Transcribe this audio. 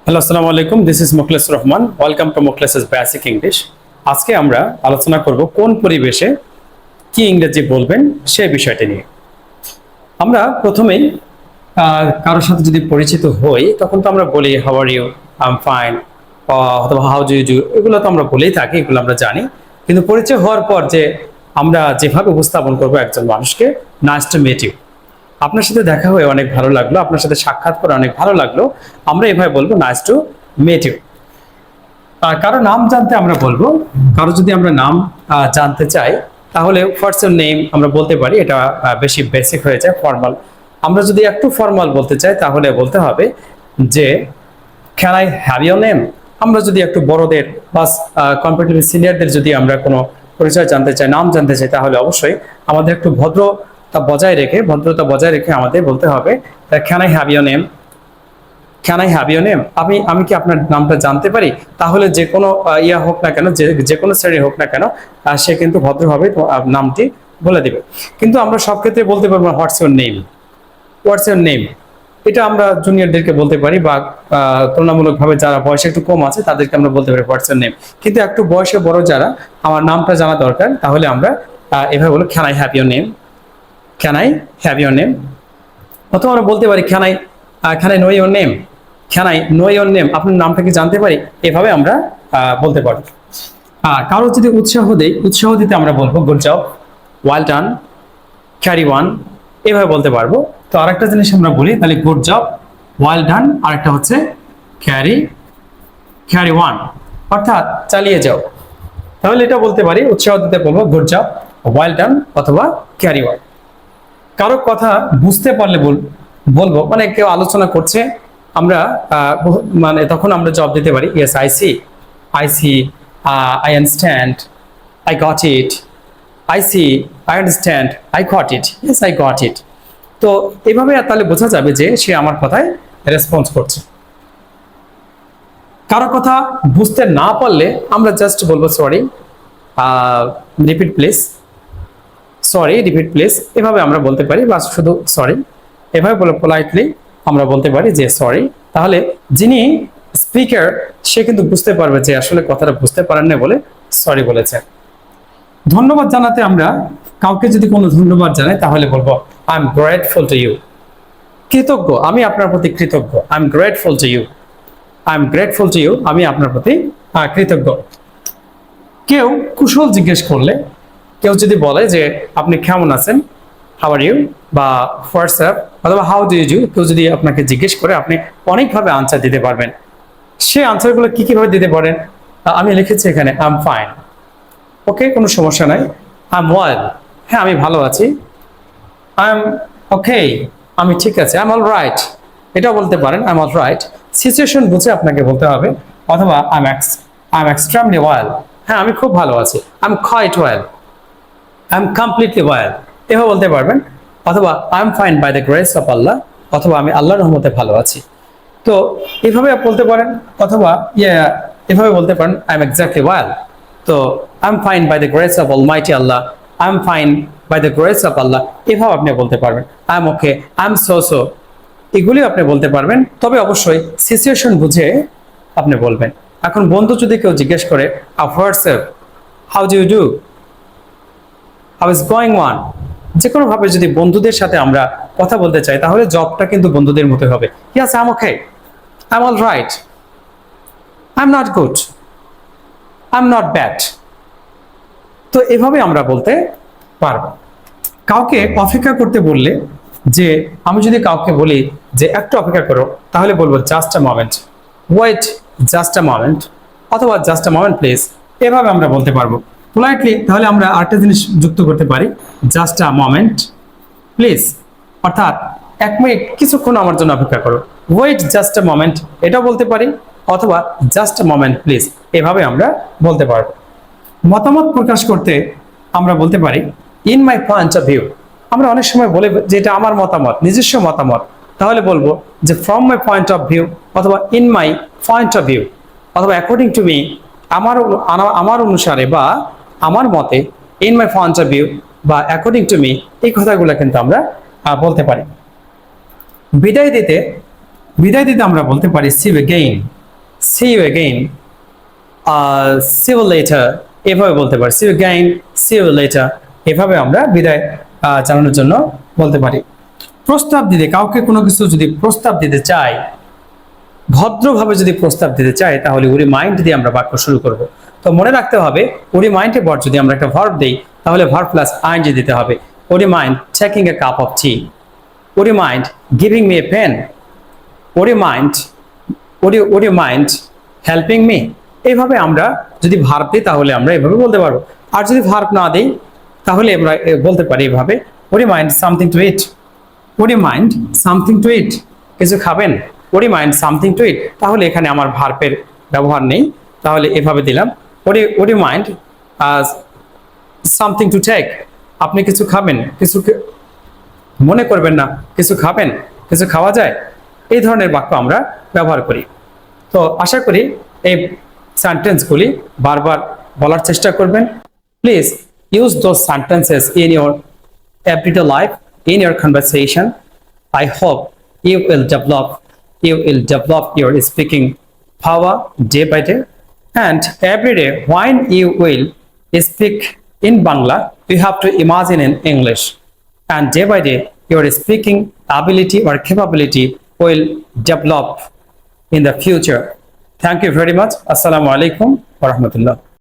Hello, আসসালামু আলাইকুম। This is Mukhles Rahman. Welcome to Mukhles's basic English. আজকে আমরা আলোচনা করব কোন পরিবেশে কি ইংরেজি বলবেন সেই বিষয়টি নিয়ে। আমরা প্রথমেই কারোর সাথে যদি পরিচিত হই তখন তো আমরা বলি how are you, I am fine, অথবা হাউ ডু ইউ ডু, এগুলো তো আমরা বলেই থাকি, এগুলো আমরা জানি। কিন্তু পরিচয় হওয়ার পর যে আমরা যেভাবে উপস্থাপন করবো একজন মানুষকে, নাইস টু মিট ইউ, আপনার সাথে দেখা হয়ে অনেক ভালো লাগলো, আপনার সাথে সাক্ষাৎ করে অনেক ভালো লাগলো, আমরা এভাবে বলবো নাইস টু মিট ইউ। কারো নাম জানতে আমরা বলবো, কারো যদি আমরা নাম জানতে চাই তাহলে হোয়াটস ইউর নেম আমরা বলতে পারি, এটা বেশি বেসিক হয়ে যায়, ফর্মাল। আমরা যদি একটু ফর্মাল বলতে চাই তাহলে বলতে হবে যে can I have your name. আমরা যদি একটু বড়দের বা কম্পারেটিভলি সিনিয়রদের যদি আমরা কোনো পরিচয় জানতে চাই, নাম জানতে চাই, তাহলে অবশ্যই আমাদের একটু ভদ্রতা বজায় রেখে আমাদের বলতে হবে can I have your name, can I have your name, আমি কি আপনার নামটা জানতে পারি। তাহলে যে কোনো ইয়া হোক না কেন, যে কোনো শ্রেণী হোক না কেন, সে কিন্তু ভদ্রভাবে নামটি বলে দিবে। কিন্তু আমরা সব ক্ষেত্রে বলতে পারবো what's your name, what's your name, এটা আমরা জুনিয়রদেরকে বলতে পারি, বা তুলনামূলকভাবে যারা বয়সে একটু কম আছে তাদেরকে আমরা বলতে পারি হোয়াটস ইউর নেম। কিন্তু একটু বয়সে বড় যারা, আমার নামটা জানা দরকার, তাহলে আমরা এভাবে বলি can I have your name, can I have your name. অথবা আমরা বলতে পারি can I know your name, can I know your name, আপনার নামটা কি জানতে পারি, এভাবে আমরা বলতে পারি। কারো যদি উৎসাহ দিতে আমরা বলবো good job, well done, carry one, এভাবে বলতে পারবো। তো আরেকটা জিনিস আমরা বলি, তাহলে গুড জব, ওয়েল ডান, আরেকটা হচ্ছে ক্যারি ওয়ান, অর্থাৎ চালিয়ে যাও। তাহলে এটা বলতে পারি, উৎসাহ দিতে বলবো গুড জব, ওয়েল ডান, অথবা ক্যারি ওয়ান। কারো কথা বুঝতে পারলে বলবো, মানে কেউ আলোচনা করছে, আমরা মানে তখন আমরা জবাব দিতে পারি yes I see, I understand, I got it, I see, I understand, I got it, yes I got it. তো এইভাবে তাহলে বোঝা যাবে যে সে আমার কথায় রেসপন্স করছে। কারো কথা বুঝতে না পারলে আমরা জাস্ট বলবো sorry, repeat please, sorry repeat please, এভাবে আমরা বলতে পারি, বা শুধু সরি এভাবে বলে পোলাইটলি আমরা বলতে পারি যে সরি। তাহলে যিনি স্পিকার সে কিন্তু বুঝতে পারবে যে আসলে কথাটা বুঝতে পারেন না বলে সরি বলেছে। ধন্যবাদ জানাতে আমরা কাউকে যদি কোনো ধন্যবাদ জানাই তাহলে বলবো I am grateful to you, কৃতজ্ঞ, আমি আপনার প্রতি কৃতজ্ঞ, I am grateful to you, I am grateful to you, আমি আপনার প্রতি কৃতজ্ঞ। কেউ কুশল জিজ্ঞেস করলে, কেউ যদি বলে যে আপনি কেমন আছেন, হাউ আর ইউ, বা হোয়াটসঅ্যাপ, অথবা হাউ ডু ইউ ডু, কেউ যদি আপনাকে জিজ্ঞেস করে আপনি অনেকভাবে আনসার দিতে পারবেন। সেই আনসারগুলো কিভাবে দিতে পারেন, আমি লিখেছি এখানে আই এম ফাইন, ওকে, কোনো সমস্যা নাই, আই এম ওয়েল, হ্যাঁ আমি ভালো আছি, আই এম ওকে, আমি ঠিক আছে, আই এম অল রাইট, এটাও বলতে পারেন I am all right. Situation বুঝে আপনাকে বলতে হবে, অথবা আই এম এক্সট্রিমলি ওয়েল, হ্যাঁ আমি খুব ভালো আছি, I am quite well, I am completely well, এভাবে বলতে পারবেন। অথবা I am fine by the grace of Allah, অথবা আমি আল্লাহর রহমতে ভালো আছি। তো এভাবে বলতে পারেন, অথবা এভাবে বলতে পারেন আই এম এক্স্যাক্টলি ওয়েল। তো I am fine by the grace of almighty Allah, I am fine by the grace of Allah, এভাবে আপনি বলতে পারবেন। I am okay, I am so, এগুলি আপনি বলতে পারবেন, তবে অবশ্যই সিচুয়েশন বুঝে আপনি বলবেন। এখন বন্ধু যদি কেউ জিজ্ঞেস করে what's up, how do you do, how is going on, যে কোনো ভাবে যদি বন্ধুদের সাথে আমরা কথা বলতে চাই তাহলে জবটা কিন্তু বন্ধুদের মতো হবে। Yes I am okay, I am all right, I am not good, I am not bad. তো এভাবে আমরা বলতে পারবো। কাউকে অপেক্ষা করতে বললে, যে আমি যদি কাউকে বলি যে একটু অপেক্ষা করো, তাহলে বলবো just a moment, wait just a moment, অথবা জাস্ট আ মোমেন্ট প্লিজ, এভাবে আমরা বলতে পারবো পোলাইটলি। তাহলে আমরা আরেকটা জিনিস যুক্ত করতে পারি, জাস্ট আ মোমেন্ট প্লিজ, অর্থাৎ এক মিনিট কিছুক্ষণ আমার জন্য অপেক্ষা করো, ওয়েট জাস্ট আ মোমেন্ট, এটাও বলতে পারি, অথবা জাস্ট আ মোমেন্ট প্লিজ, এভাবে আমরা বলতে পারবো। মতামত প্রকাশ করতে আমরা বলতে পারি in my point of view, আমরা অনেক সময় বলে যে এটা আমার মতামত, নিজস্ব মতামত, তাহলে বলবো যে from my point of view, অথবা in my point of view, অথবা অ্যাকর্ডিং টু মি, আমার অনুসারে বা আমার মতে, in my point of view বা অ্যাকর্ডিং টু মি, এই কথাগুলো কিন্তু আমরা বলতে পারি। বিদায় দিতে আমরা বলতে পারি see you again, see you again, see you later, এভাবে বলতে পারি। see you again, see you later, এভাবে আমরা বিদায় জানানোর জন্য বলতে পারি। প্রস্তাব দিতে, কাউকে কোনো কিছু যদি প্রস্তাব দিতে চাই, ভদ্রভাবে যদি প্রস্তাব দিতে চাই, তাহলে উরি মাইন্ড দিয়ে আমরা বাক্য শুরু করব। তো মনে রাখতে হবে, উরি মাইন্ডের পর যদি আমরা একটা ভার্ব দেই, তাহলে ভার্ব প্লাস আইএনজি দিতে হবে। Would you mind taking a cup of tea, would you mind giving me a pen, would you mind helping me. এইভাবে আমরা যদি ভার্ব দিই, তাহলে আমরা এভাবে বলতে পারবো। আর যদি ভার্ব না দিই, তাহলে আমরা বলতে পারি এভাবে, would you mind something to eat, would you mind something to eat, কিছু খাবেন, would you mind something to eat. তাহলে এখানে আমার ভার্বের ব্যবহার নেই, তাহলে এভাবে দিলাম, would you mind something to take, আপনি কিছু খাবেন, কিছু মনে করবেন না, কিছু খাবেন, কিছু খাওয়া যায়, এই ধরনের বাক্য আমরা ব্যবহার করি। তো আশা করি এই সেন্টেন্সগুলি বারবার বলার চেষ্টা করবেন। Please use those sentences in your everyday life, in your conversation. I hope you will develop your speaking power day by day, and every day when you will speak in Bangla, you have to imagine in English, and day by day your speaking ability or capability will develop in the future. Thank you very much. Assalamu alaikum wa rahmatullah.